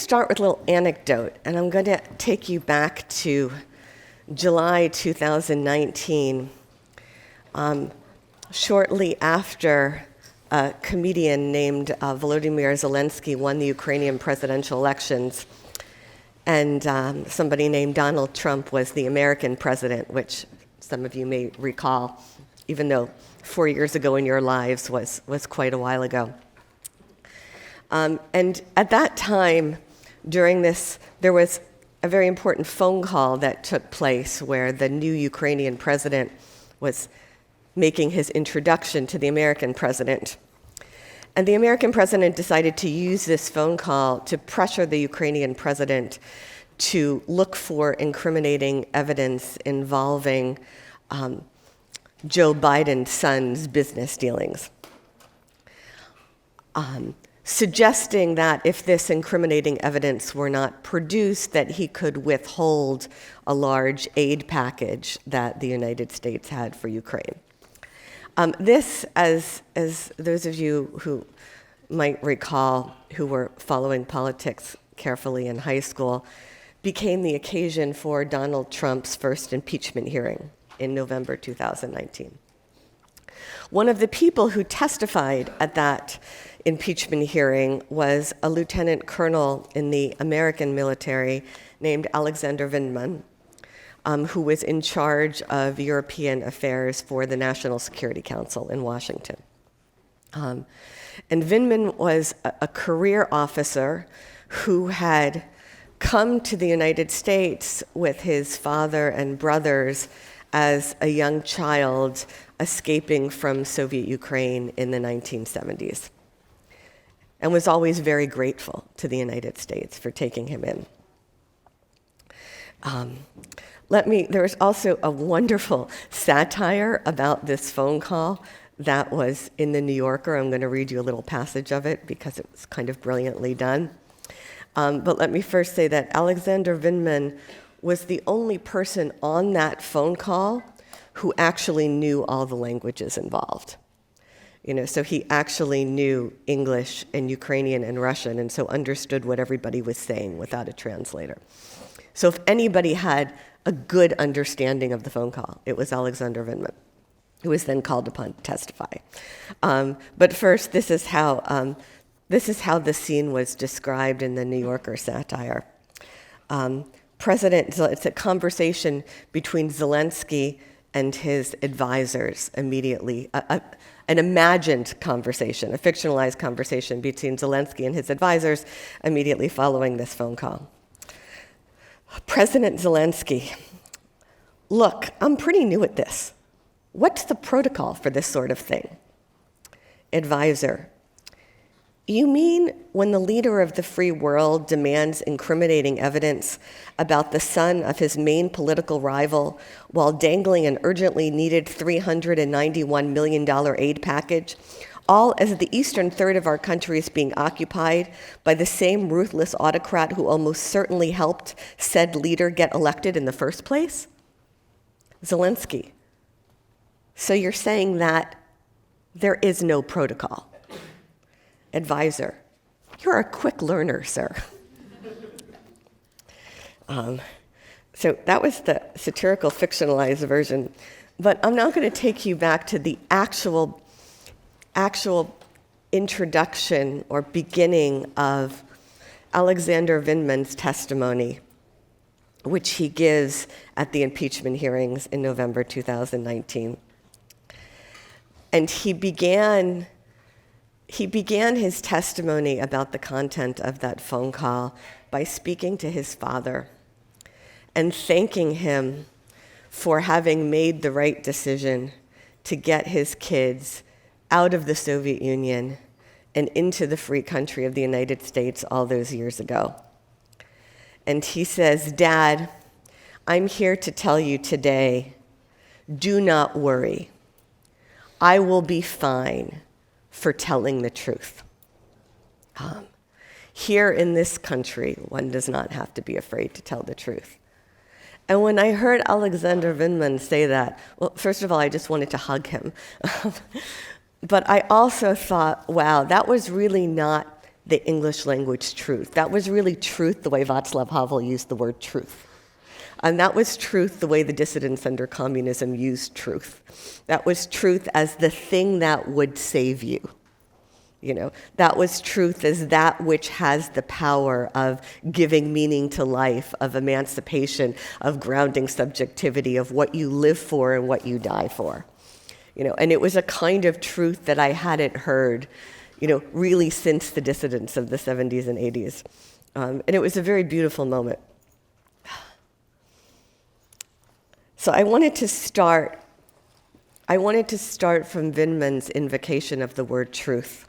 start with a little anecdote, and I'm going to take you back to July 2019, shortly after a comedian named Volodymyr Zelensky won the Ukrainian presidential elections, and somebody named Donald Trump was the American president, which some of you may recall, even though 4 years ago in your lives was quite a while ago. And at that time, during this, there was a very important phone call that took place where the new Ukrainian president was making his introduction to the American president. And the American president decided to use this phone call to pressure the Ukrainian president to look for incriminating evidence involving Joe Biden's son's business dealings. Suggesting that if this incriminating evidence were not produced, that he could withhold a large aid package that the United States had for Ukraine. This, as those of you who might recall, who were following politics carefully in high school, became the occasion for Donald Trump's first impeachment hearing in November 2019. One of the people who testified at that impeachment hearing was a lieutenant colonel in the American military named Alexander Vindman, who was in charge of European affairs for the National Security Council in Washington. And Vindman was a career officer who had come to the United States with his father and brothers as a young child escaping from Soviet Ukraine in the 1970s, and was always very grateful to the United States for taking him in. There was also a wonderful satire about this phone call that was in the New Yorker. I'm going to read you a little passage of it because it was kind of brilliantly done. But let me first say that Alexander Vindman was the only person on that phone call who actually knew all the languages involved. So he actually knew English and Ukrainian and Russian, and so understood what everybody was saying without a translator. So if anybody had a good understanding of the phone call, it was Alexander Vindman, who was then called upon to testify. But first, this is how the scene was described in the New Yorker satire. It's a conversation between Zelensky and his advisors immediately, an imagined conversation, a fictionalized conversation between Zelensky and his advisors immediately following this phone call. President Zelensky, look, I'm pretty new at this. What's the protocol for this sort of thing? Advisor, you mean when the leader of the free world demands incriminating evidence about the son of his main political rival while dangling an urgently needed $391 million aid package, all as the eastern third of our country is being occupied by the same ruthless autocrat who almost certainly helped said leader get elected in the first place? Zelensky, so you're saying that there is no protocol? Advisor, you're a quick learner, sir. So that was the satirical fictionalized version. But I'm now going to take you back to the actual introduction or beginning of Alexander Vindman's testimony, which he gives at the impeachment hearings in November 2019. And he began his testimony about the content of that phone call by speaking to his father and thanking him for having made the right decision to get his kids out of the Soviet Union and into the free country of the United States all those years ago. And he says, Dad, I'm here to tell you today, do not worry. I will be fine for telling the truth. Here in this country, one does not have to be afraid to tell the truth. And when I heard Alexander Vindman say that, well, first of all, I just wanted to hug him. But I also thought, wow, that was really not the English language truth. That was really truth the way Václav Havel used the word truth. And that was truth the way the dissidents under communism used truth. That was truth as the thing that would save you. That was truth as that which has the power of giving meaning to life, of emancipation, of grounding subjectivity, of what you live for and what you die for. And it was a kind of truth that I hadn't heard, really since the dissidents of the 70s and 80s. And it was a very beautiful moment. So I wanted to start from Vindman's invocation of the word truth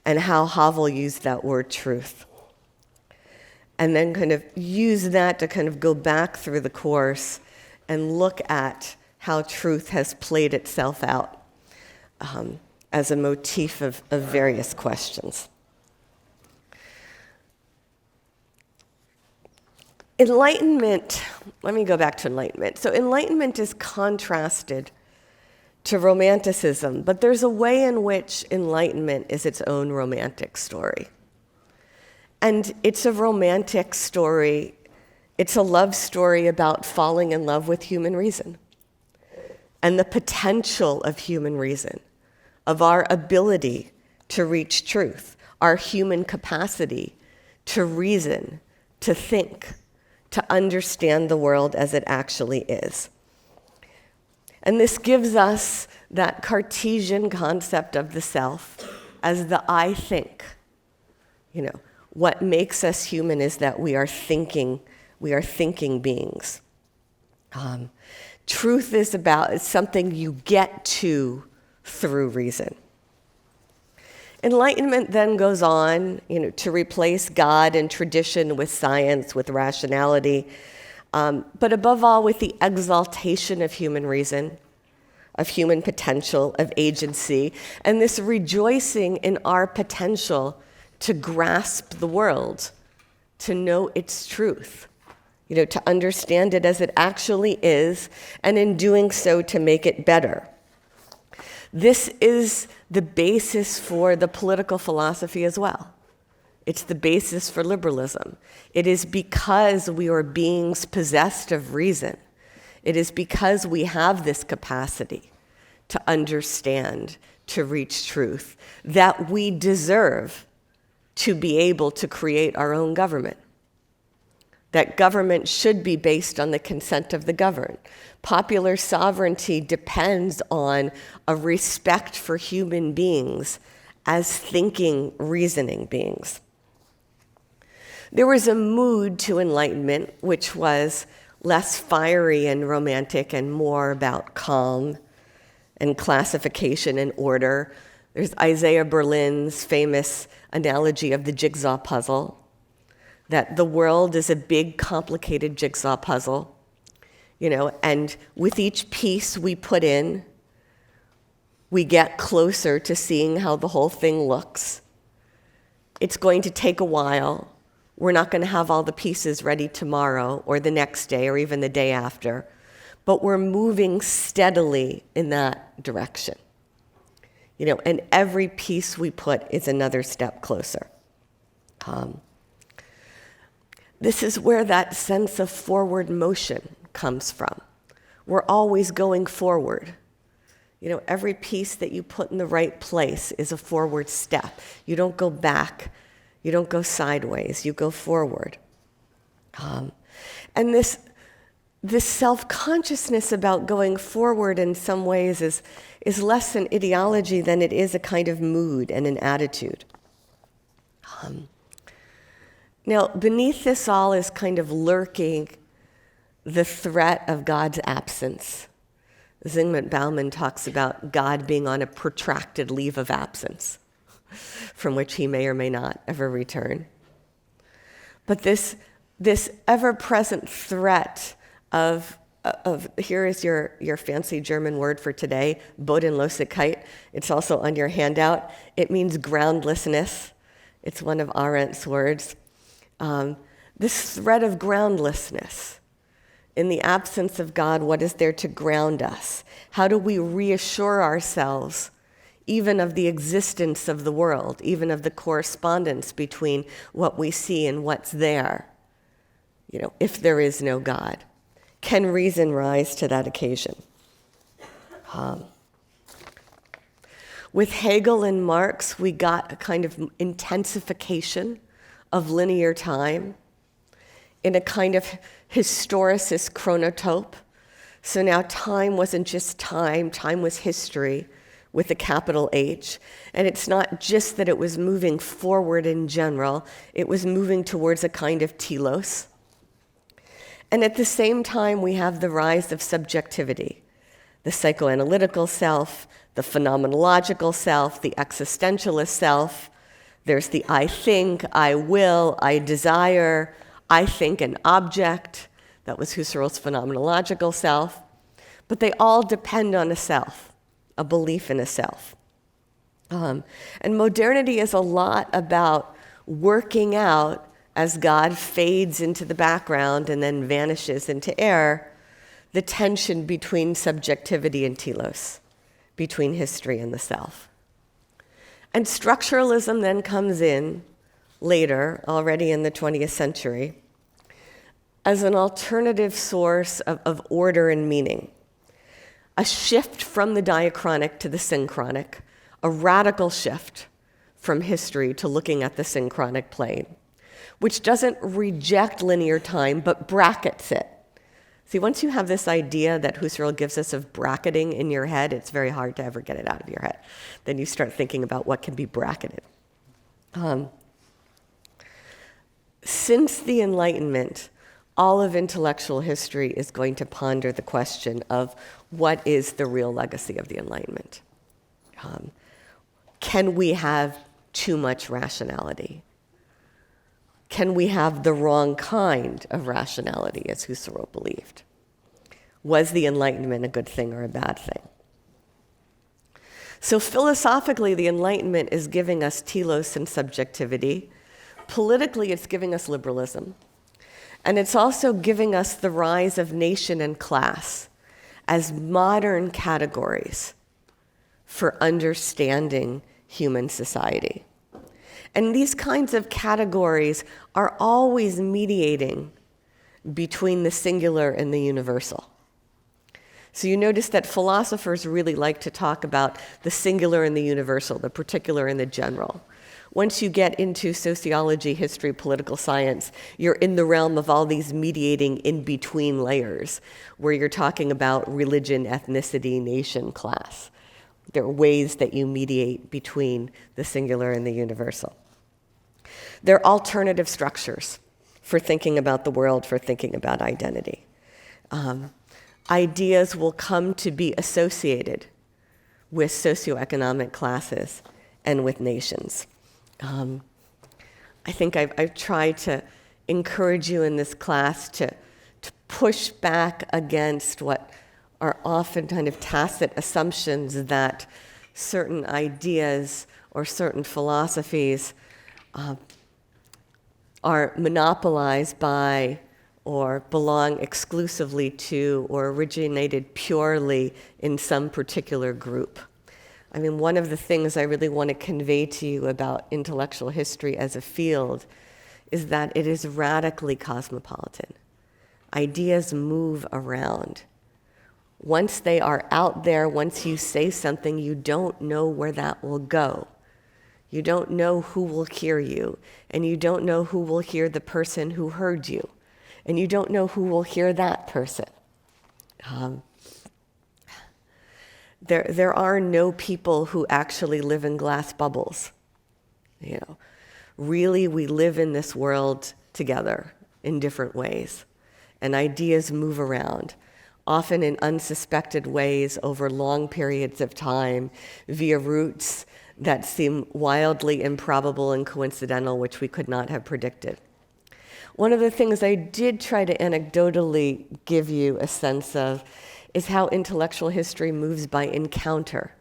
and how Havel used that word truth. And then kind of use that to kind of go back through the course and look at how truth has played itself out as a motif of various questions. Enlightenment, let me go back to Enlightenment. So Enlightenment is contrasted to Romanticism, but there's a way in which Enlightenment is its own romantic story. And it's a romantic story, it's a love story about falling in love with human reason and the potential of human reason, of our ability to reach truth, our human capacity to reason, to think, to understand the world as it actually is. And this gives us that Cartesian concept of the self as the I think. What makes us human is that we are thinking beings. Truth is something you get to through reason. Enlightenment then goes on, to replace God and tradition with science, with rationality, but above all with the exaltation of human reason, of human potential, of agency, and this rejoicing in our potential to grasp the world, to know its truth, to understand it as it actually is, and in doing so to make it better. This is the basis for the political philosophy as well. It's the basis for liberalism. It is because we are beings possessed of reason. It is because we have this capacity to understand, to reach truth, that we deserve to be able to create our own government. That government should be based on the consent of the governed. Popular sovereignty depends on a respect for human beings as thinking, reasoning beings. There was a mood to Enlightenment which was less fiery and romantic and more about calm and classification and order. There's Isaiah Berlin's famous analogy of the jigsaw puzzle, that the world is a big, complicated jigsaw puzzle, and with each piece we put in, we get closer to seeing how the whole thing looks. It's going to take a while. We're not going to have all the pieces ready tomorrow or the next day or even the day after, but we're moving steadily in that direction. And every piece we put is another step closer. This is where that sense of forward motion comes from. We're always going forward. Every piece that you put in the right place is a forward step. You don't go back. You don't go sideways. You go forward. And this self-consciousness about going forward in some ways is less an ideology than it is a kind of mood and an attitude. Now, beneath this all is kind of lurking the threat of God's absence. Zygmunt Bauman talks about God being on a protracted leave of absence, from which he may or may not ever return. But this ever-present threat of here is your fancy German word for today, Bodenlosigkeit. It's also on your handout. It means groundlessness. It's one of Arendt's words. This threat of groundlessness. In the absence of God, what is there to ground us? How do we reassure ourselves even of the existence of the world, even of the correspondence between what we see and what's there, if there is no God? Can reason rise to that occasion? With Hegel and Marx, we got a kind of intensification of linear time in a kind of historicist chronotope. So now time wasn't just time was history with a capital H. And it's not just that it was moving forward in general, it was moving towards a kind of telos. And at the same time, we have the rise of subjectivity, the psychoanalytical self, the phenomenological self, the existentialist self. There's the I think, I will, I desire, I think an object. That was Husserl's phenomenological self. But they all depend on a self, a belief in a self. And modernity is a lot about working out as God fades into the background and then vanishes into air, the tension between subjectivity and telos, between history and the self. And structuralism then comes in later, already in the 20th century, as an alternative source of order and meaning. A shift from the diachronic to the synchronic, a radical shift from history to looking at the synchronic plane, which doesn't reject linear time, but brackets it. See, once you have this idea that Husserl gives us of bracketing in your head, it's very hard to ever get it out of your head. Then you start thinking about what can be bracketed. Since the Enlightenment, all of intellectual history is going to ponder the question of what is the real legacy of the Enlightenment? Can we have too much rationality? Can we have the wrong kind of rationality, as Husserl believed? Was the Enlightenment a good thing or a bad thing? So philosophically, the Enlightenment is giving us telos and subjectivity. Politically, it's giving us liberalism. And it's also giving us the rise of nation and class as modern categories for understanding human society. And these kinds of categories are always mediating between the singular and the universal. So you notice that philosophers really like to talk about the singular and the universal, the particular and the general. Once you get into sociology, history, political science, you're in the realm of all these mediating in-between layers, where you're talking about religion, ethnicity, nation, class. There are ways that you mediate between the singular and the universal. There are alternative structures for thinking about the world, for thinking about identity. Ideas will come to be associated with socioeconomic classes and with nations. I think I've tried to encourage you in this class to push back against what are often kind of tacit assumptions that certain ideas or certain philosophies are monopolized by or belong exclusively to or originated purely in some particular group. I mean, one of the things I really want to convey to you about intellectual history as a field is that it is radically cosmopolitan. Ideas move around. Once they are out there, once you say something, you don't know where that will go. You don't know who will hear you, and you don't know who will hear the person who heard you, and you don't know who will hear that person. There are no people who actually live in glass bubbles. Really, we live in this world together in different ways, and ideas move around, often in unsuspected ways over long periods of time, via routes that seem wildly improbable and coincidental, which we could not have predicted. One of the things I did try to anecdotally give you a sense of is how intellectual history moves by encounter.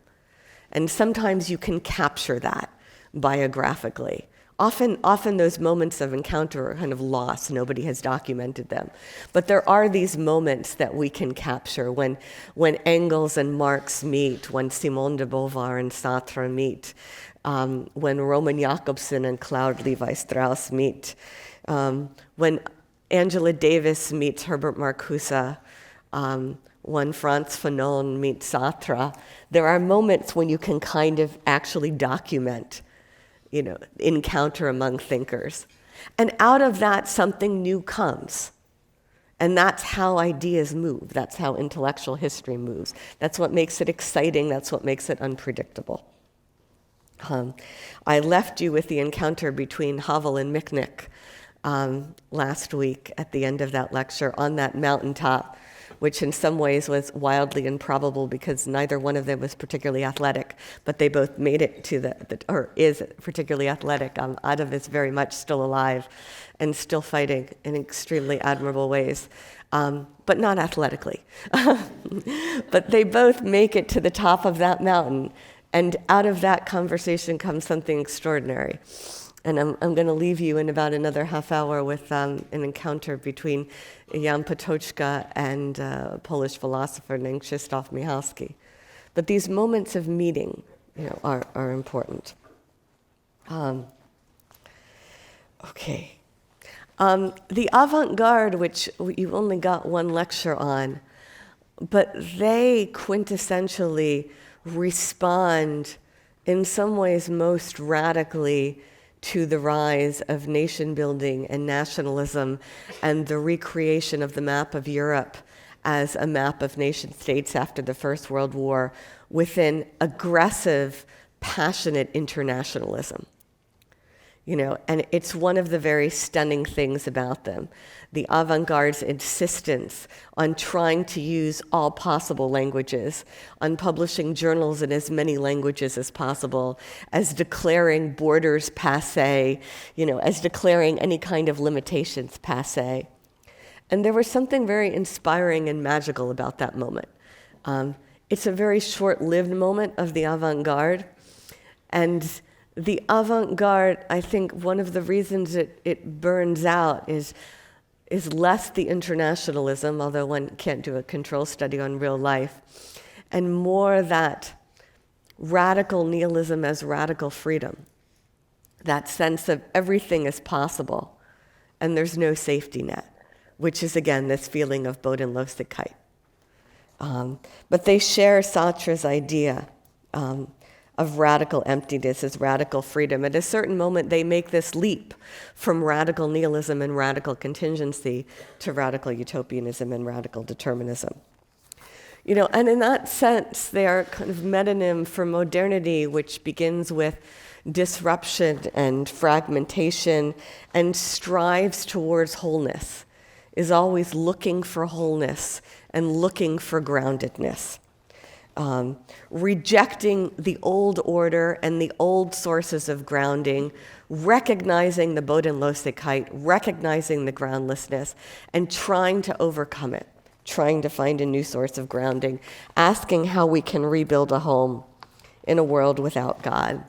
And sometimes you can capture that biographically. Often those moments of encounter are kind of lost. Nobody has documented them. But there are these moments that we can capture when Engels and Marx meet, when Simone de Beauvoir and Sartre meet, when Roman Jakobson and Claude Levi-Strauss meet, when Angela Davis meets Herbert Marcuse, when Frantz Fanon meets Sartre. There are moments when you can kind of actually document encounter among thinkers. And out of that, something new comes. And that's how ideas move. That's how intellectual history moves. That's what makes it exciting. That's what makes it unpredictable. I left you with the encounter between Havel and Michnik last week at the end of that lecture on that mountaintop, which in some ways was wildly improbable because neither one of them was particularly athletic, but they both made it to or is particularly athletic. Adam is very much still alive and still fighting in extremely admirable ways, but not athletically. But they both make it to the top of that mountain, and out of that conversation comes something extraordinary. And I'm going to leave you in about another half hour with an encounter between Jan Patočka and a Polish philosopher named Krzysztof Michalski. But these moments of meeting, are important. Okay. The avant-garde, which you only got one lecture on, but they quintessentially respond in some ways most radically to the rise of nation building and nationalism and the recreation of the map of Europe as a map of nation states after the First World War within aggressive, passionate internationalism. And it's one of the very stunning things about them. The avant-garde's insistence on trying to use all possible languages, on publishing journals in as many languages as possible, as declaring borders passé, as declaring any kind of limitations passé. And there was something very inspiring and magical about that moment. It's a very short-lived moment of the avant-garde, and the avant-garde, I think one of the reasons it burns out is less the internationalism, although one can't do a control study on real life, and more that radical nihilism as radical freedom, that sense of everything is possible and there's no safety net, which is, again, this feeling of Bodenlosigkeit. But they share Sartre's idea of radical emptiness as radical freedom. At a certain moment, they make this leap from radical nihilism and radical contingency to radical utopianism and radical determinism. And in that sense, they are kind of metonym for modernity, which begins with disruption and fragmentation and strives towards wholeness, is always looking for wholeness and looking for groundedness. Rejecting the old order and the old sources of grounding, recognizing the Bodenlosigkeit, recognizing the groundlessness, and trying to overcome it, trying to find a new source of grounding, asking how we can rebuild a home in a world without God.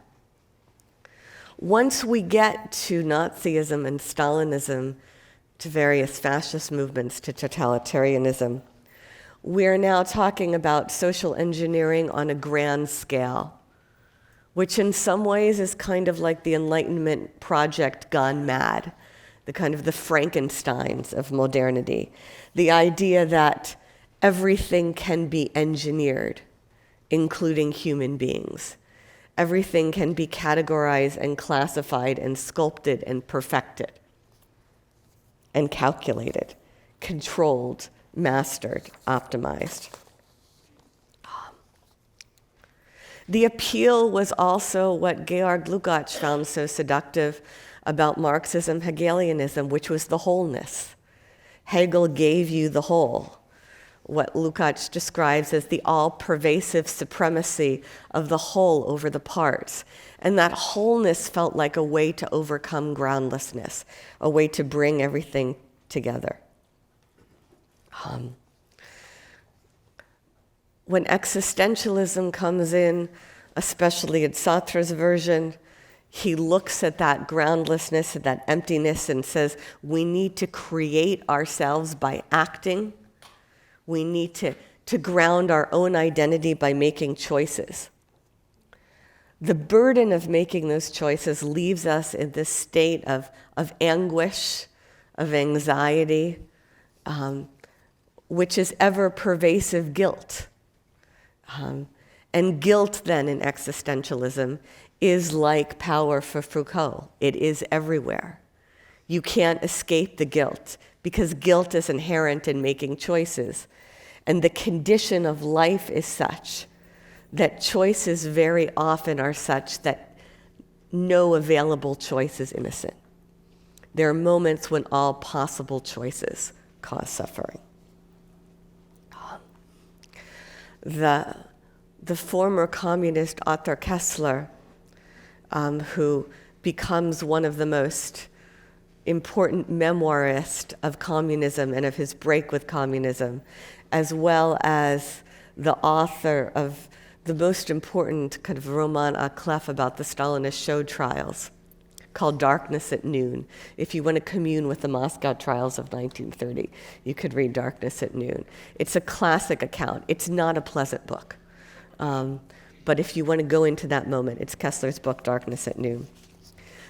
Once we get to Nazism and Stalinism, to various fascist movements, to totalitarianism, we are now talking about social engineering on a grand scale, which in some ways is kind of like the Enlightenment project gone mad, the kind of the Frankensteins of modernity. The idea that everything can be engineered, including human beings. Everything can be categorized and classified and sculpted and perfected and calculated, controlled, mastered, optimized. The appeal was also what Georg Lukács found so seductive about Marxism, Hegelianism, which was the wholeness. Hegel gave you the whole, what Lukács describes as the all-pervasive supremacy of the whole over the parts. And that wholeness felt like a way to overcome groundlessness, a way to bring everything together. When existentialism comes in, especially in Sartre's version, He looks at that groundlessness, at that emptiness, and says, we need to create ourselves by acting. We need to ground our own identity by making choices. The burden of making those choices leaves us in this state of anguish, of anxiety, which is ever pervasive guilt. And guilt then in existentialism is like power for Foucault. It is everywhere. You can't escape the guilt because guilt is inherent in making choices. And the condition of life is such that choices very often are such that no available choice is innocent. There are moments when all possible choices cause suffering. The former communist Arthur Koestler, who becomes one of the most important memoirists of communism and of his break with communism, as well as the author of the most important kind of roman à clef about the Stalinist show trials, called Darkness at Noon. If you want to commune with the Moscow trials of 1930, you could read Darkness at Noon. It's a classic account. It's not a pleasant book. But if you want to go into that moment, it's Kessler's book, Darkness at Noon.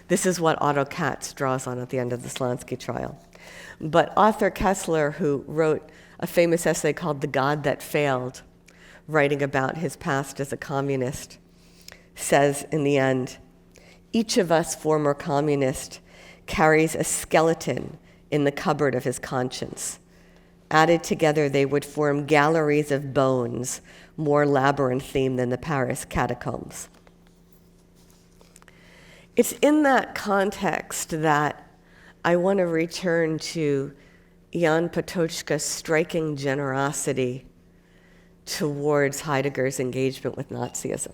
This is what Otto Katz draws on at the end of the Slansky trial. But Arthur Koestler, who wrote a famous essay called The God That Failed, writing about his past as a communist, says in the end, each of us former communist carries a skeleton in the cupboard of his conscience. Added together, they would form galleries of bones, more labyrinthine than the Paris catacombs. It's in that context that I want to return to Jan Patočka's striking generosity towards Heidegger's engagement with Nazism.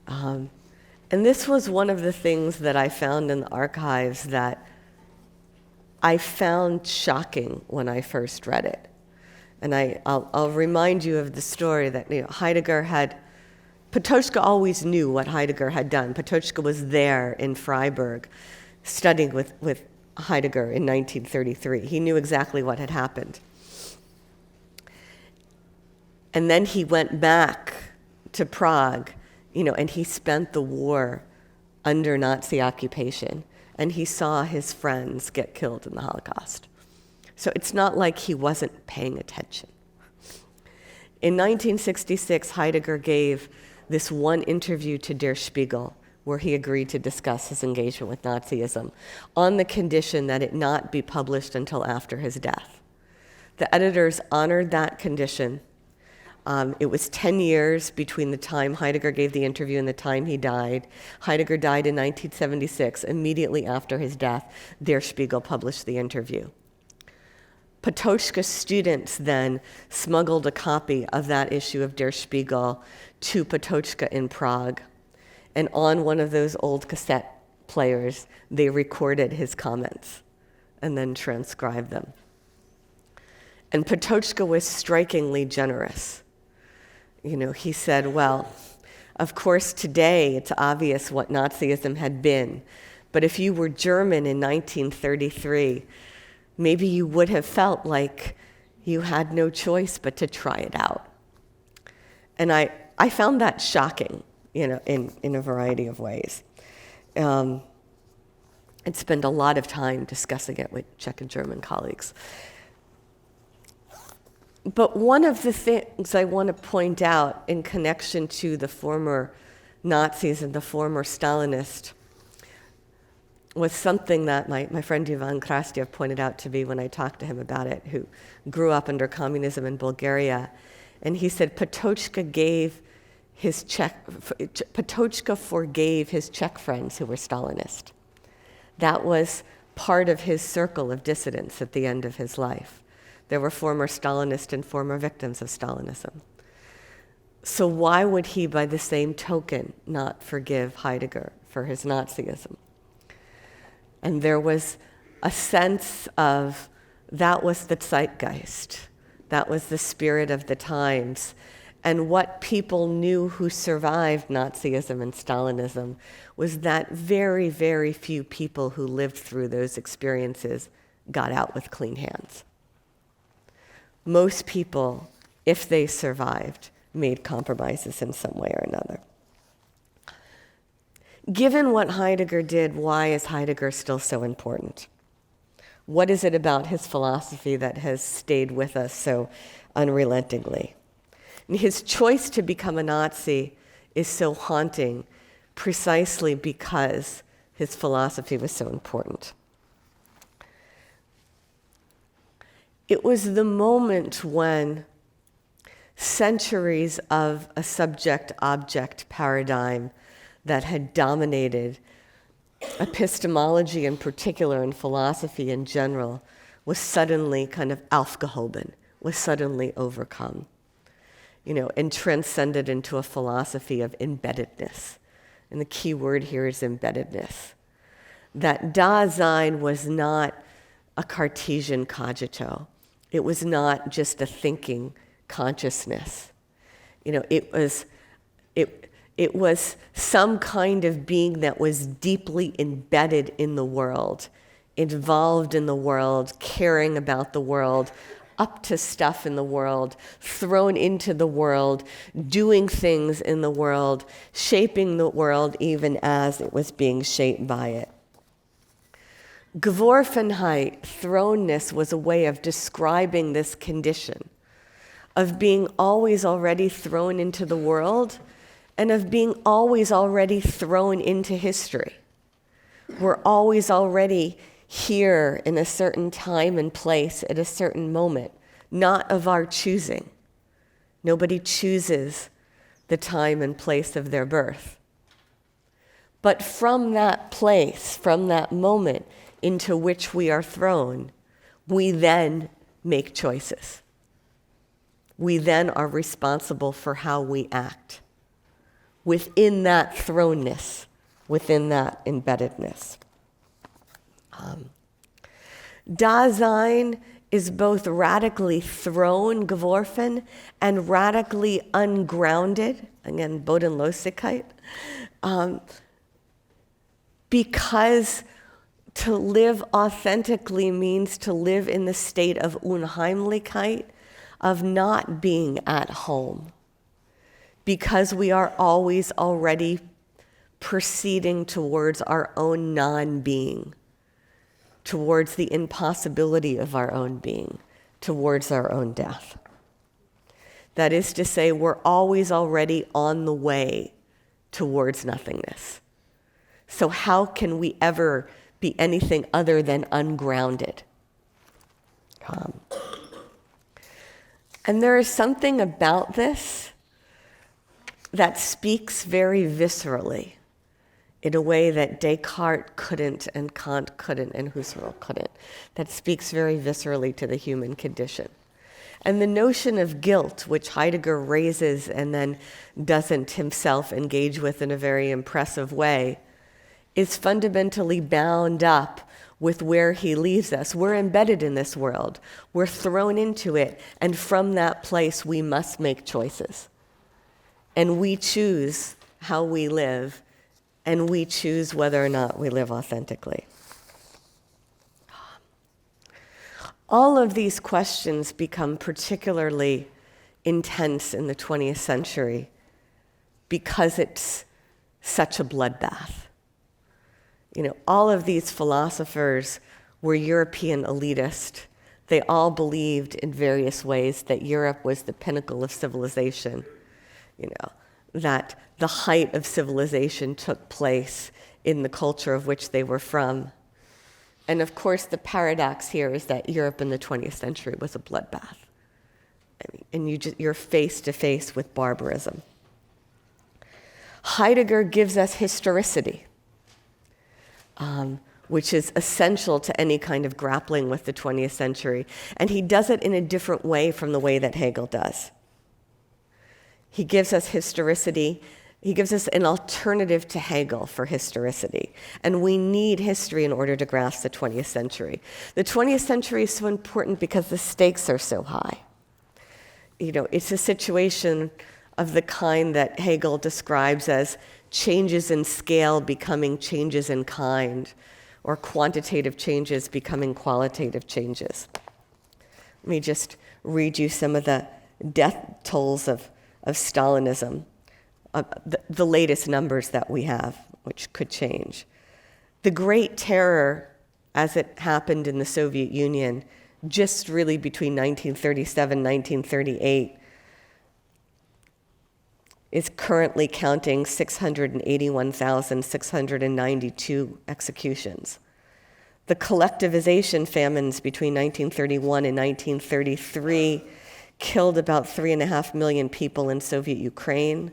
And this was one of the things that I found in the archives that I found shocking when I first read it. And I'll remind you of the story that Heidegger had, Patočka always knew what Heidegger had done. Patočka was there in Freiburg studying with Heidegger in 1933. He knew exactly what had happened. And then he went back to Prague, and he spent the war under Nazi occupation. And he saw his friends get killed in the Holocaust. So it's not like he wasn't paying attention. In 1966, Heidegger gave this one interview to Der Spiegel, where he agreed to discuss his engagement with Nazism on the condition that it not be published until after his death. The editors honored that condition. It was 10 years between the time Heidegger gave the interview and the time he died. Heidegger died in 1976. Immediately after his death, Der Spiegel published the interview. Patočka's students then smuggled a copy of that issue of Der Spiegel to Patočka in Prague. And on one of those old cassette players, they recorded his comments and then transcribed them. And Patočka was strikingly generous. He said, well, of course, today it's obvious what Nazism had been. But if you were German in 1933, maybe you would have felt like you had no choice but to try it out. And I found that shocking, in a variety of ways. And spent a lot of time discussing it with Czech and German colleagues. But one of the things I want to point out in connection to the former Nazis and the former Stalinists was something that my friend Ivan Krastyev pointed out to me when I talked to him about it, who grew up under communism in Bulgaria. And he said Patočka forgave his Czech friends who were Stalinist. That was part of his circle of dissidents at the end of his life. There were former Stalinists and former victims of Stalinism. So why would he, by the same token, not forgive Heidegger for his Nazism? And there was a sense of that was the zeitgeist. That was the spirit of the times. And what people knew who survived Nazism and Stalinism was that very, very few people who lived through those experiences got out with clean hands. Most people, if they survived, made compromises in some way or another. Given what Heidegger did, why is Heidegger still so important? What is it about his philosophy that has stayed with us so unrelentingly? And his choice to become a Nazi is so haunting precisely because his philosophy was so important. It was the moment when centuries of a subject-object paradigm that had dominated epistemology in particular and philosophy in general was suddenly kind of aufgehoben, was suddenly overcome, and transcended into a philosophy of embeddedness. And the key word here is embeddedness. That Dasein was not a Cartesian cogito. It was not just a thinking consciousness. It was some kind of being that was deeply embedded in the world, involved in the world, caring about the world, up to stuff in the world, thrown into the world, doing things in the world, shaping the world even as it was being shaped by it. Geworfenheit, thrownness, was a way of describing this condition of being always already thrown into the world and of being always already thrown into history. We're always already here in a certain time and place at a certain moment, not of our choosing. Nobody chooses the time and place of their birth. But from that place, from that moment into which we are thrown, we then make choices. We then are responsible for how we act within that thrownness, within that embeddedness. Dasein is both radically thrown, geworfen, and radically ungrounded, again, Bodenlosigkeit, because to live authentically means to live in the state of Unheimlichkeit, of not being at home, because we are always already proceeding towards our own non-being, towards the impossibility of our own being, towards our own death. That is to say, we're always already on the way towards nothingness. So how can we ever be anything other than ungrounded? And there is something about this that speaks very viscerally in a way that Descartes couldn't and Kant couldn't and Husserl couldn't, that speaks very viscerally to the human condition. And the notion of guilt, which Heidegger raises and then doesn't himself engage with in a very impressive way, is fundamentally bound up with where he leaves us. We're embedded in this world. We're thrown into it, and from that place we must make choices. And we choose how we live, and we choose whether or not we live authentically. All of these questions become particularly intense in the 20th century because it's such a bloodbath. All of these philosophers were European elitist. They all believed in various ways that Europe was the pinnacle of civilization, that the height of civilization took place in the culture of which they were from. And of course, the paradox here is that Europe in the 20th century was a bloodbath. And you're face to face with barbarism. Heidegger gives us historicity, which is essential to any kind of grappling with the 20th century. And he does it in a different way from the way that Hegel does. He gives us historicity. He gives us an alternative to Hegel for historicity. And we need history in order to grasp the 20th century. The 20th century is so important because the stakes are so high. it's a situation of the kind that Hegel describes as changes in scale becoming changes in kind, or quantitative changes becoming qualitative changes. Let me just read you some of the death tolls of Stalinism, the latest numbers that we have, which could change. The Great Terror, as it happened in the Soviet Union, just really between 1937 and 1938, is currently counting 681,692 executions. The collectivization famines between 1931 and 1933 killed about 3.5 million people in Soviet Ukraine,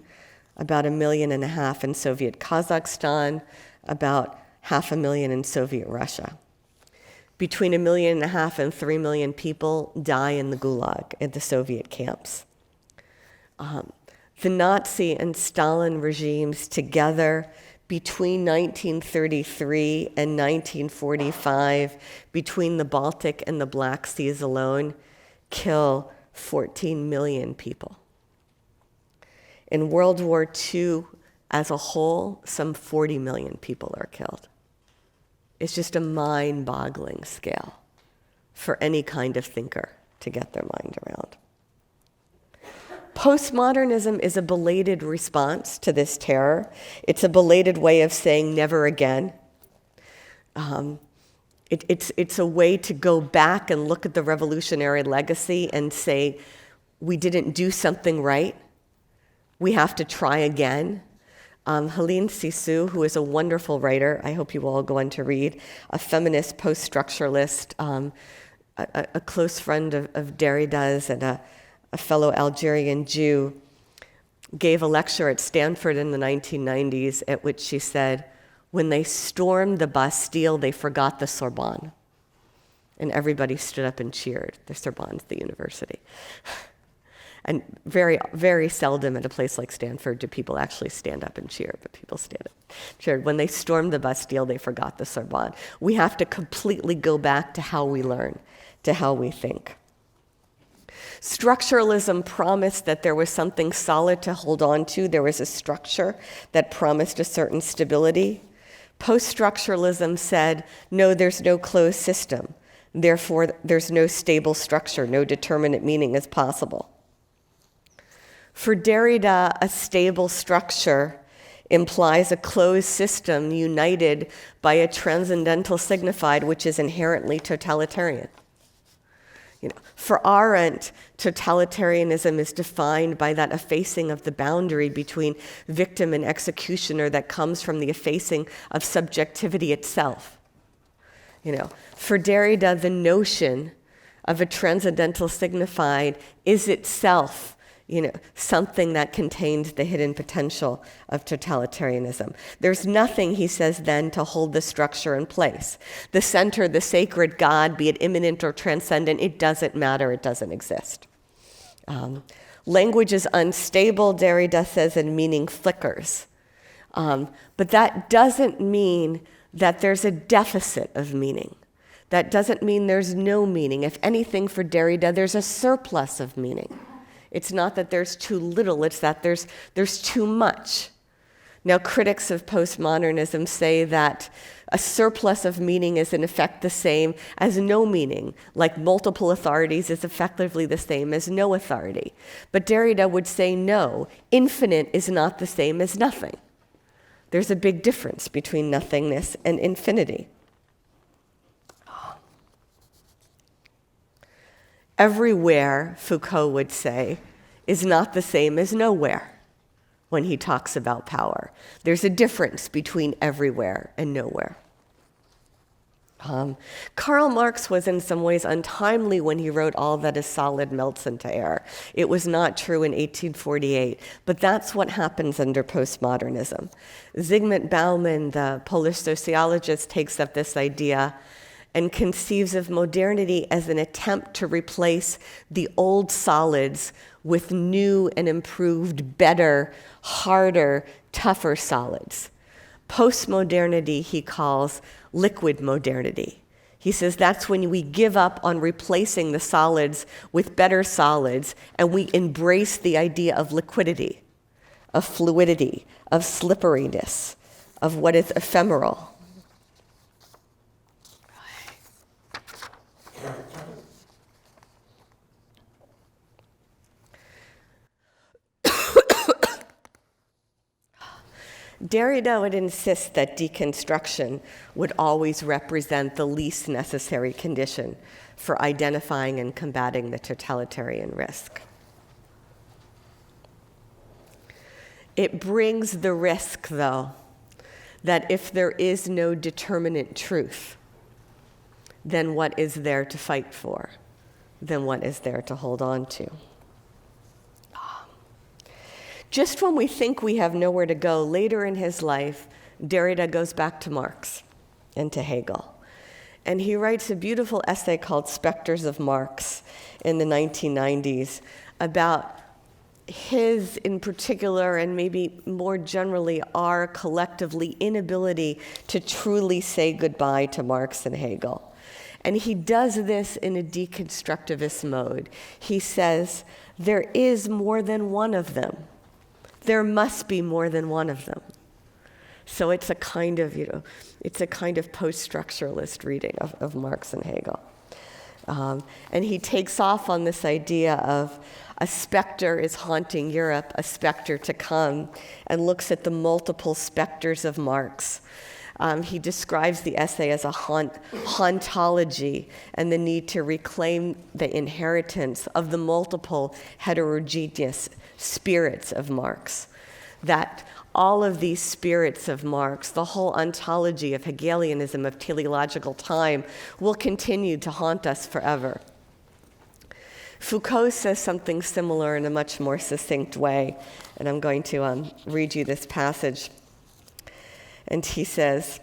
about 1.5 million in Soviet Kazakhstan, about 500,000 in Soviet Russia. Between 1.5 million and 3 million people die in the Gulag, in the Soviet camps. The Nazi and Stalin regimes together between 1933 and 1945, between the Baltic and the Black Seas alone, kill 14 million people. In World War II as a whole, some 40 million people are killed. It's just a mind-boggling scale for any kind of thinker to get their mind around. Postmodernism is a belated response to this terror. It's a belated way of saying never again. It's a way to go back and look at the revolutionary legacy and say, we didn't do something right. We have to try again. Helene Cixous, who is a wonderful writer, I hope you will all go on to read, a feminist post-structuralist, a close friend of Derrida's and a fellow Algerian Jew, gave a lecture at Stanford in the 1990s at which she said, when they stormed the Bastille, they forgot the Sorbonne. And everybody stood up and cheered. The Sorbonne's the university. And very, very seldom at a place like Stanford do people actually stand up and cheer, but people stand up and cheered. When they stormed the Bastille, they forgot the Sorbonne. We have to completely go back to how we learn, to how we think. Structuralism promised that there was something solid to hold on to. There was a structure that promised a certain stability. Post-structuralism said, no, there's no closed system. Therefore, there's no stable structure. No determinate meaning is possible. For Derrida, a stable structure implies a closed system united by a transcendental signified, which is inherently totalitarian. For Arendt, totalitarianism is defined by that effacing of the boundary between victim and executioner that comes from the effacing of subjectivity itself. For Derrida, the notion of a transcendental signified is itself something that contains the hidden potential of totalitarianism. There's nothing, he says then, to hold the structure in place. The center, the sacred God, be it immanent or transcendent, it doesn't matter, it doesn't exist. Language is unstable, Derrida says, and meaning flickers. But that doesn't mean that there's a deficit of meaning. That doesn't mean there's no meaning. If anything, for Derrida, there's a surplus of meaning. It's not that there's too little, it's that there's too much. Now, critics of postmodernism say that a surplus of meaning is in effect the same as no meaning, like multiple authorities is effectively the same as no authority. But Derrida would say no, infinite is not the same as nothing. There's a big difference between nothingness and infinity. Everywhere, Foucault would say, is not the same as nowhere when he talks about power. There's a difference between everywhere and nowhere. Karl Marx was in some ways untimely when he wrote all that is solid melts into air. It was not true in 1848, but that's what happens under postmodernism. Zygmunt Bauman, the Polish sociologist, takes up this idea and conceives of modernity as an attempt to replace the old solids with new and improved, better, harder, tougher solids. Post-modernity he calls liquid modernity. He says that's when we give up on replacing the solids with better solids, and we embrace the idea of liquidity, of fluidity, of slipperiness, of what is ephemeral. Derrida would insist that deconstruction would always represent the least necessary condition for identifying and combating the totalitarian risk. It brings the risk, though, that if there is no determinate truth, then what is there to fight for? Then what is there to hold on to? Just when we think we have nowhere to go, later in his life, Derrida goes back to Marx and to Hegel. And he writes a beautiful essay called Spectres of Marx in the 1990s about his, in particular, and maybe more generally, our collectively inability to truly say goodbye to Marx and Hegel. And he does this in a deconstructivist mode. He says, there is more than one of them. There must be more than one of them. So it's a kind of, it's a kind of post-structuralist reading of Marx and Hegel. And he takes off on this idea of a specter is haunting Europe, a specter to come, and looks at the multiple specters of Marx. He describes the essay as a hauntology and the need to reclaim the inheritance of the multiple heterogeneous spirits of Marx. That all of these spirits of Marx, the whole ontology of Hegelianism, of teleological time, will continue to haunt us forever. Foucault says something similar in a much more succinct way, and I'm going to read you this passage. And he says,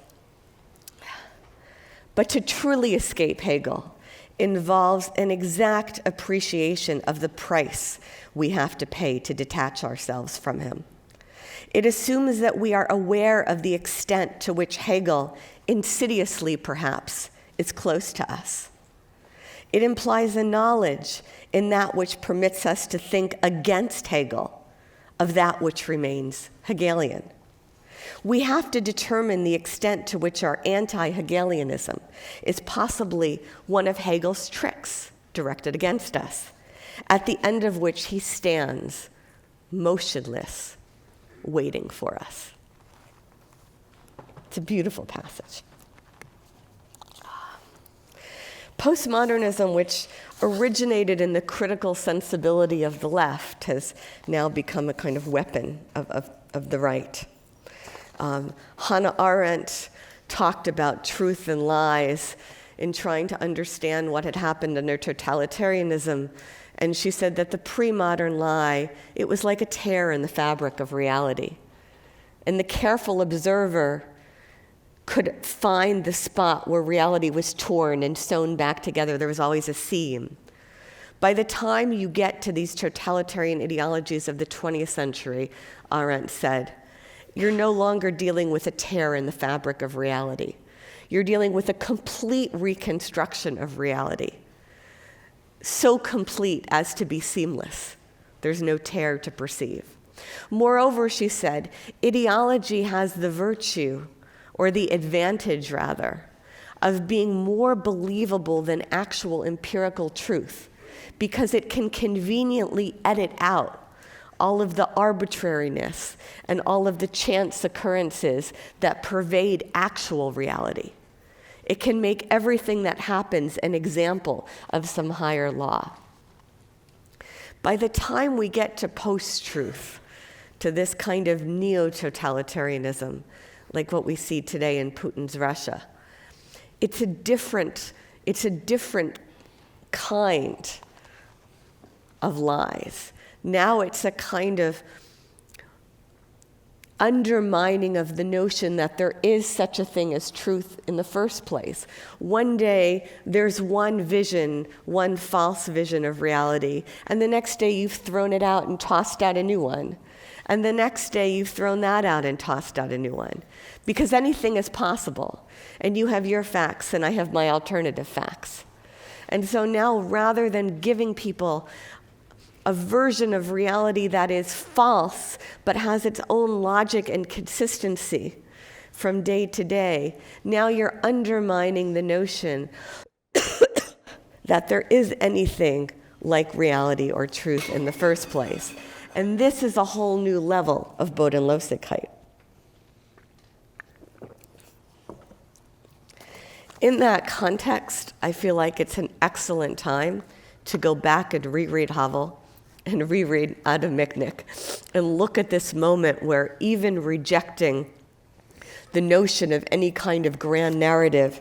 but to truly escape Hegel involves an exact appreciation of the price we have to pay to detach ourselves from him. It assumes that we are aware of the extent to which Hegel, insidiously perhaps, is close to us. It implies a knowledge in that which permits us to think against Hegel of that which remains Hegelian. We have to determine the extent to which our anti-Hegelianism is possibly one of Hegel's tricks directed against us, at the end of which he stands motionless, waiting for us. It's a beautiful passage. Postmodernism, which originated in the critical sensibility of the left, has now become a kind of weapon of the right. Hannah Arendt talked about truth and lies in trying to understand what had happened under totalitarianism. And she said that the pre-modern lie, it was like a tear in the fabric of reality. And the careful observer could find the spot where reality was torn and sewn back together. There was always a seam. By the time you get to these totalitarian ideologies of the 20th century, Arendt said, you're no longer dealing with a tear in the fabric of reality. You're dealing with a complete reconstruction of reality. So complete as to be seamless. There's no tear to perceive. Moreover, she said, ideology has the virtue, or the advantage rather, of being more believable than actual empirical truth, because it can conveniently edit out all of the arbitrariness and all of the chance occurrences that pervade actual reality. It can make everything that happens an example of some higher law. By the time we get to post-truth, to this kind of neo-totalitarianism, like what we see today in Putin's Russia, it's a different kind of lies. Now it's a kind of undermining of the notion that there is such a thing as truth in the first place. One day, there's one vision, one false vision of reality, and the next day you've thrown it out and tossed out a new one. And the next day you've thrown that out and tossed out a new one. Because anything is possible. And you have your facts and I have my alternative facts. And so now, rather than giving people a version of reality that is false but has its own logic and consistency from day to day, now you're undermining the notion that there is anything like reality or truth in the first place. And this is a whole new level of Bodenlosigkeit. In that context, I feel like it's an excellent time to go back and reread Havel and reread Adam Michnik and look at this moment where even rejecting the notion of any kind of grand narrative,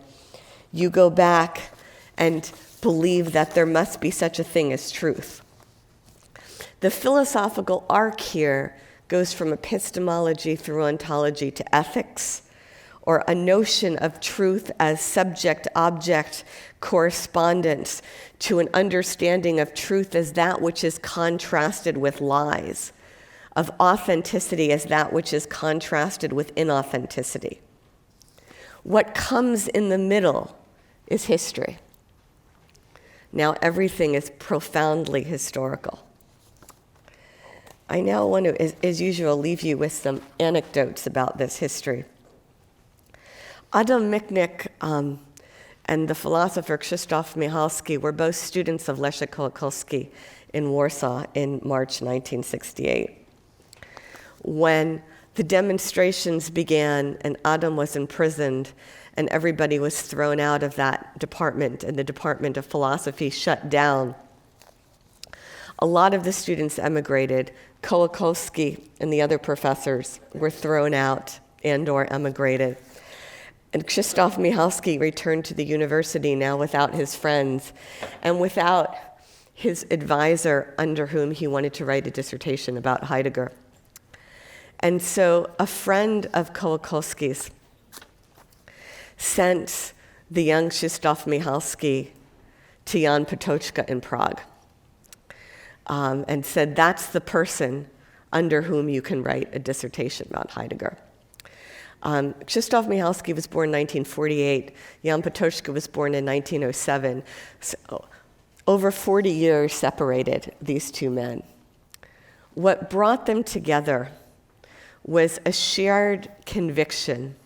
you go back and believe that there must be such a thing as truth. The philosophical arc here goes from epistemology through ontology to ethics, or a notion of truth as subject-object correspondence to an understanding of truth as that which is contrasted with lies, of authenticity as that which is contrasted with inauthenticity. What comes in the middle is history. Now everything is profoundly historical. I now want to, as usual, leave you with some anecdotes about this history. Adam Michnik and the philosopher Krzysztof Michalski were both students of Leszek Kolakowski in Warsaw in March 1968. When the demonstrations began and Adam was imprisoned and everybody was thrown out of that department and the Department of Philosophy shut down, a lot of the students emigrated. Kolakowski and the other professors were thrown out and/or emigrated. And Krzysztof Michalski returned to the university now without his friends and without his advisor under whom he wanted to write a dissertation about Heidegger. And so a friend of Kolakowski's sent the young Krzysztof Michalski to Jan Patočka in Prague and said, that's the person under whom you can write a dissertation about Heidegger. Krzysztof Michalski was born in 1948. Jan Patočka was born in 1907. So over 40 years separated these two men. What brought them together was a shared conviction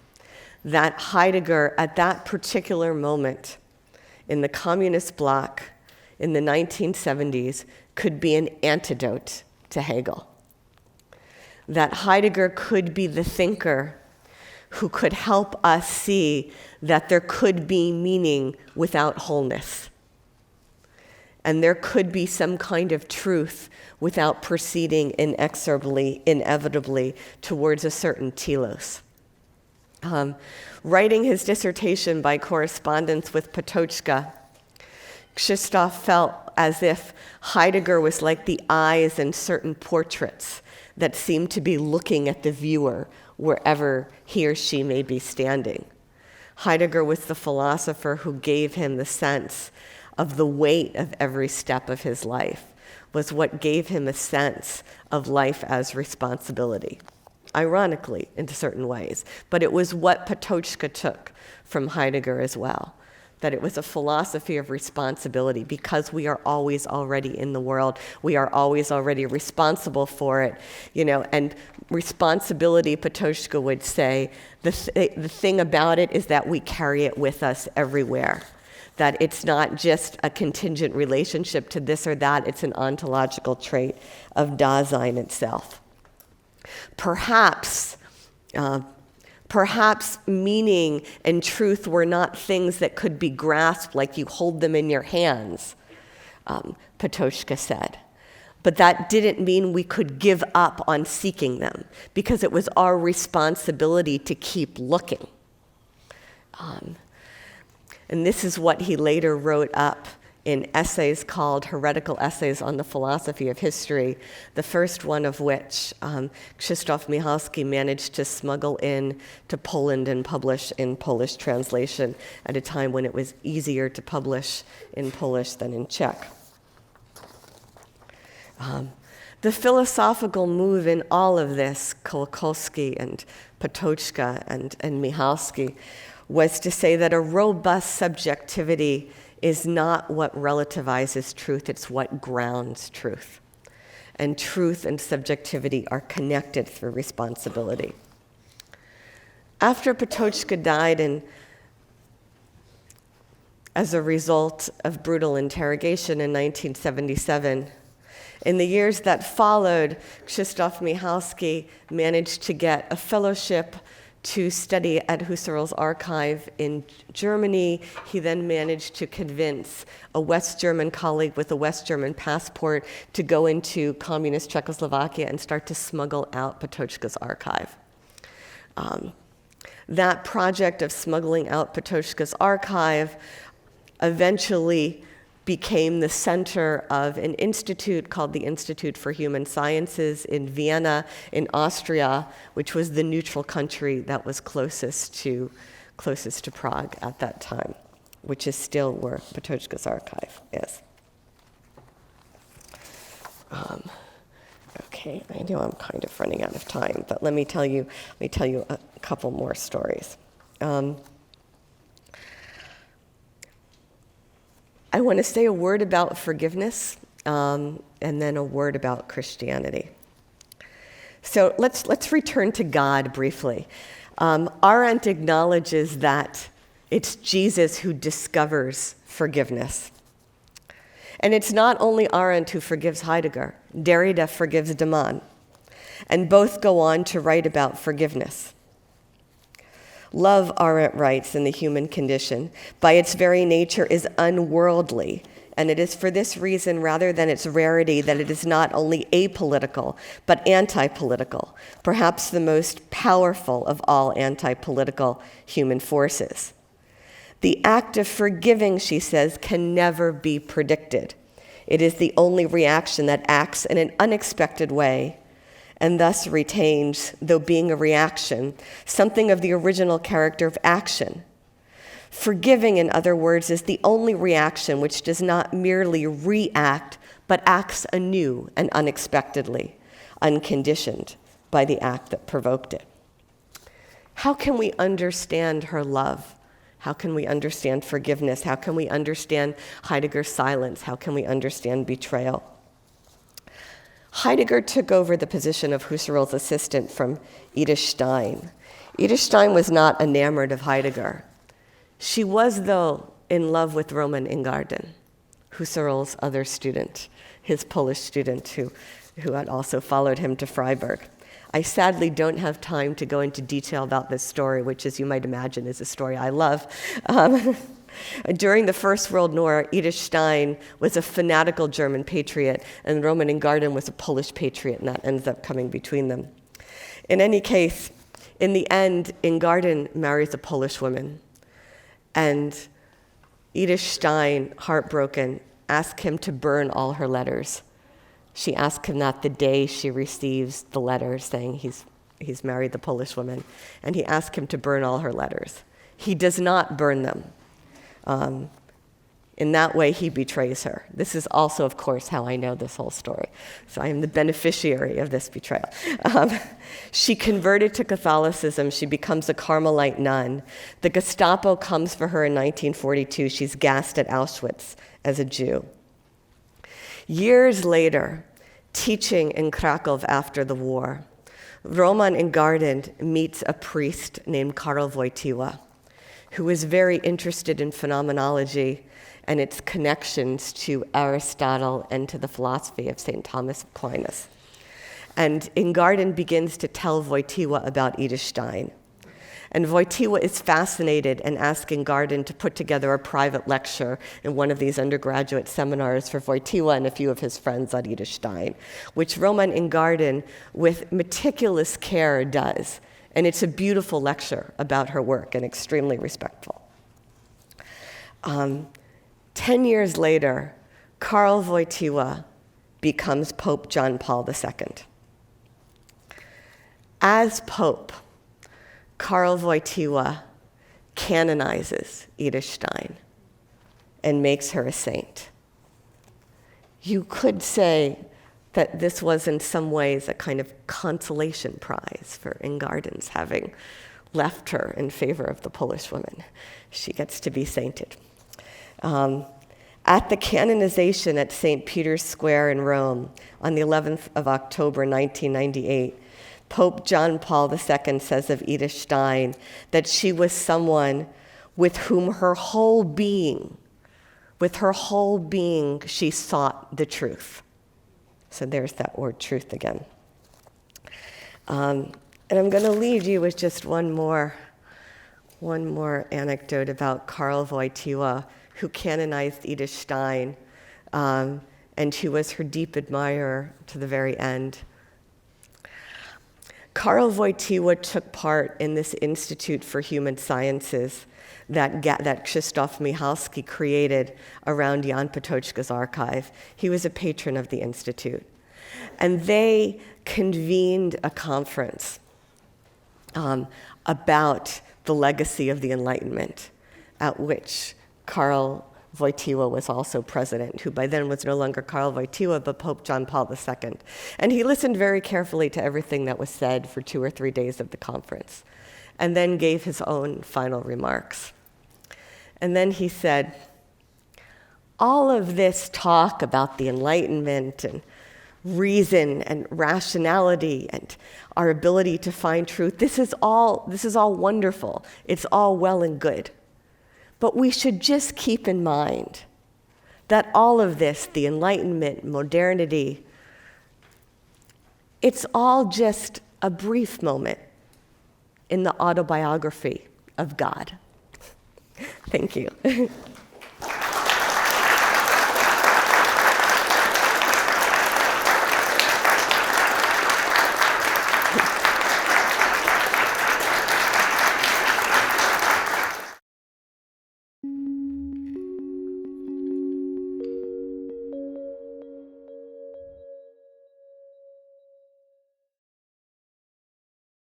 that Heidegger, at that particular moment in the communist bloc in the 1970s, could be an antidote to Hegel. That Heidegger could be the thinker who could help us see that there could be meaning without wholeness. And there could be some kind of truth without proceeding inexorably, inevitably towards a certain telos. Writing his dissertation by correspondence with Patočka, Krzysztof felt as if Heidegger was like the eyes in certain portraits that seemed to be looking at the viewer wherever he or she may be standing. Heidegger was the philosopher who gave him the sense of the weight of every step of his life, was what gave him a sense of life as responsibility, ironically, in certain ways. But it was what Patočka took from Heidegger as well, that it was a philosophy of responsibility because we are always already in the world. We are always already responsible for it, and responsibility, Patočka would say, the thing about it is that we carry it with us everywhere, that it's not just a contingent relationship to this or that, it's an ontological trait of Dasein itself. Perhaps meaning and truth were not things that could be grasped like you hold them in your hands, Patočka said. But that didn't mean we could give up on seeking them because it was our responsibility to keep looking. And this is what he later wrote up in essays called Heretical Essays on the Philosophy of History, the first one of which Krzysztof Michalski managed to smuggle in to Poland and publish in Polish translation at a time when it was easier to publish in Polish than in Czech. The philosophical move in all of this, Kolakowski and Patočka and Michalski, was to say that a robust subjectivity is not what relativizes truth, it's what grounds truth. And truth and subjectivity are connected through responsibility. After Patočka died as a result of brutal interrogation in 1977, in the years that followed, Krzysztof Michalski managed to get a fellowship to study at Husserl's archive in Germany. He then managed to convince a West German colleague with a West German passport to go into communist Czechoslovakia and start to smuggle out Patočka's archive. That project of smuggling out Patočka's archive eventually became the center of an institute called the Institute for Human Sciences in Vienna, in Austria, which was the neutral country that was closest to Prague at that time, which is still where Patočka's archive is. Okay, I know I'm kind of running out of time, but let me tell you a couple more stories. I want to say a word about forgiveness, and then a word about Christianity. So let's return to God briefly. Arendt acknowledges that it's Jesus who discovers forgiveness. And it's not only Arendt who forgives Heidegger. Derrida forgives de Man. And both go on to write about forgiveness. Love, Arendt writes, in the human condition, by its very nature is unworldly, and it is for this reason, rather than its rarity, that it is not only apolitical, but anti-political, perhaps the most powerful of all anti-political human forces. The act of forgiving, she says, can never be predicted. It is the only reaction that acts in an unexpected way, and thus retains, though being a reaction, something of the original character of action. Forgiving, in other words, is the only reaction which does not merely react, but acts anew and unexpectedly, unconditioned by the act that provoked it. How can we understand her love? How can we understand forgiveness? How can we understand Heidegger's silence? How can we understand betrayal? Heidegger took over the position of Husserl's assistant from Edith Stein. Edith Stein was not enamored of Heidegger. She was, though, in love with Roman Ingarden, Husserl's other student, his Polish student who had also followed him to Freiburg. I sadly don't have time to go into detail about this story, which, as you might imagine, is a story I love. During the First World War, Edith Stein was a fanatical German patriot, and Roman Ingarden was a Polish patriot, and that ends up coming between them. In any case, in the end, Ingarden marries a Polish woman, and Edith Stein, heartbroken, asks him to burn all her letters. She asks him that the day she receives the letter saying he's married the Polish woman, and he asks him to burn all her letters. He does not burn them. In that way, he betrays her. This is also, of course, how I know this whole story. So I am the beneficiary of this betrayal. She converted to Catholicism. She becomes a Carmelite nun. The Gestapo comes for her in 1942. She's gassed at Auschwitz as a Jew. Years later, teaching in Krakow after the war, Roman Ingarden meets a priest named Karol Wojtyła, who was very interested in phenomenology and its connections to Aristotle and to the philosophy of St. Thomas Aquinas. And Ingarden begins to tell Wojtyła about Edith Stein. And Wojtyła is fascinated and asks Ingarden to put together a private lecture in one of these undergraduate seminars for Wojtyła and a few of his friends on Edith Stein, which Roman Ingarden, with meticulous care, does. And it's a beautiful lecture about her work and extremely respectful. 10 years later, Karl Wojtyła becomes Pope John Paul II. As Pope, Karl Wojtyła canonizes Edith Stein and makes her a saint. You could say that this was in some ways a kind of consolation prize for Ingarden's having left her in favor of the Polish woman. She gets to be sainted. At the canonization at St. Peter's Square in Rome on the 11th of October, 1998, Pope John Paul II says of Edith Stein that she was someone with whom her whole being, she sought the truth. So there's that word truth again. And I'm going to leave you with just one more anecdote about Karl Wojtyła, who canonized Edith Stein, and who was her deep admirer to the very end. Karl Wojtyła took part in this Institute for Human Sciences that Krzysztof Michalski created around Jan Patočka's archive. He was a patron of the Institute. And they convened a conference about the legacy of the Enlightenment, at which Karl Wojtyła was also president, who by then was no longer Karl Wojtyła, but Pope John Paul II. And he listened very carefully to everything that was said for 2 or 3 days of the conference, and then gave his own final remarks. And then he said, all of this talk about the Enlightenment and reason and rationality and our ability to find truth, this is all wonderful. It's all well and good. But we should just keep in mind that all of this, the Enlightenment, modernity, it's all just a brief moment in the autobiography of God. Thank you.